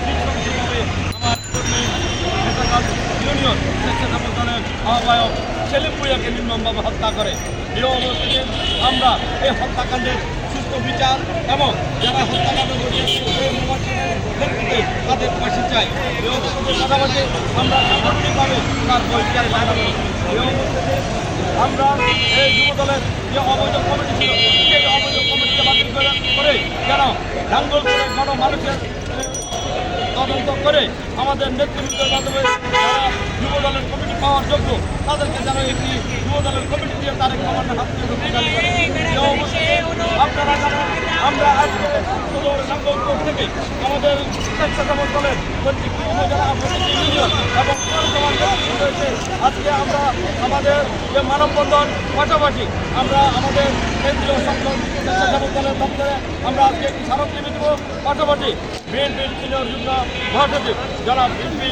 নৃশংসভাবে আমার কর্মী নেতাকাল ইউনিয়ন স্বেচ্ছাসেবক দলের আহ্বায়ক সেলিম ভূঁইয়াকে নির্মমভাবে হত্যা করে। এই অবস্থাতে আমরা এই হত্যাকাণ্ডের সুস্থ বিচার এবং যারা হত্যাকাণ্ড ঘটিয়েছে তাদের ফাঁসি চাই। এই অবস্থার পাশাপাশি আমরা সাংগঠনিকভাবে তার বহিষ্কার জানাবো। এই অবস্থাতে আমরা এই যুবদলের যে অবৈধ কমিটি ছিল সেই অবৈধ কমিটিকে বাতিল করে যেন নাঙ্গল করে মানুষের তদন্ত করে আমাদের নেতৃত্বের মাধ্যমে যারা যুবদলের কমিটি পাওয়ার যোগ্য তাদেরকে যেন একটি যুবদলের কমিটি দিয়ে তারেক রহমানের হাত থেকে শক্তিশালী করে। এই অবস্থায় আপনারা জানেন আমরা আজকে নাঙ্গলকোট থেকে আমাদের স্বেচ্ছাসেবক দলের প্রত্যেকটি উপজেলা ইউনিয়ন এবং রয়েছে। আজকে আমরা আমাদের যে মানববন্ধন পাশাপাশি আমরা আমাদের কেন্দ্রীয় সংসদ স্বেচ্ছাসেবক দলের দপ্তরে আমরা আজকে একটি স্মারকলিপি দেব। পাশাপাশি বিএনপির সিনিয়র যুগ্ম মহাসচিব যারা বিএনপি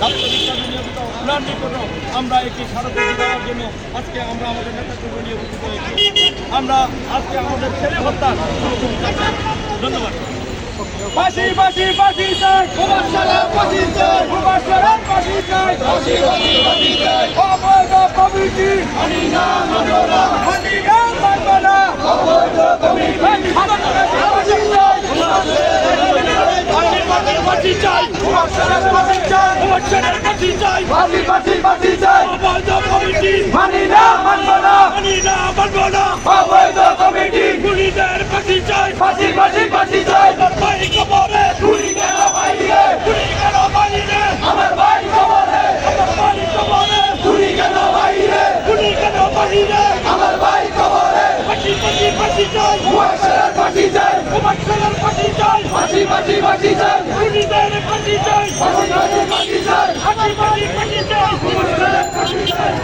দাপ্তরিক নিয়োজিত উনার নিকটও আমরা একটি স্মারকলিপি দেওয়ার জন্য আজকে আমরা আমাদের নেতৃত্ব নিয়ে উপস্থিত হয়েছি। আমরা আজকে আমাদের ছেলে হত্যার ধন্যবাদ। ফাঁসি ফাঁসি ফাঁসি চাই, ফাঁসি চাই, ফাঁসি চাই, অবৈধ কমিটি মানি না মানব না, অবৈধ কমিটি ফাঁসি চাই, ফাঁসি চাই, ফাঁসি চাই, ফাঁসি চাই, অবৈধ কমিটি মানি না মানব না, অবৈধ কমিটি খুনিদের ফাঁসি চাই, ফাঁসি ফাঁসি ফাঁসি চাই। ভাই কবরে খুনি কেন বাইরে, খুনি কেন বাইরে, আমার ভাই কবরে, আমার ভাই কবরে খুনি কেন বাইরে, খুনি কেন বাইরে, আমার ভাই কবরে ফাঁসি ফাঁসি ফাঁসি চাই, মুবাশশিরের ফাঁসি চাই, মুবাশশিরের ফাঁসি চাই, ফাঁসি ফাঁসি ফাঁসি চাই, খুনিদের ফাঁসি চাই, ফাঁসি ফাঁসি ফাঁসি চাই, ফাঁসি ফাঁসি ফাঁসি চাই, মুবাশশিরের ফাঁসি চাই, মুবাশশিরের ফাঁসি চাই।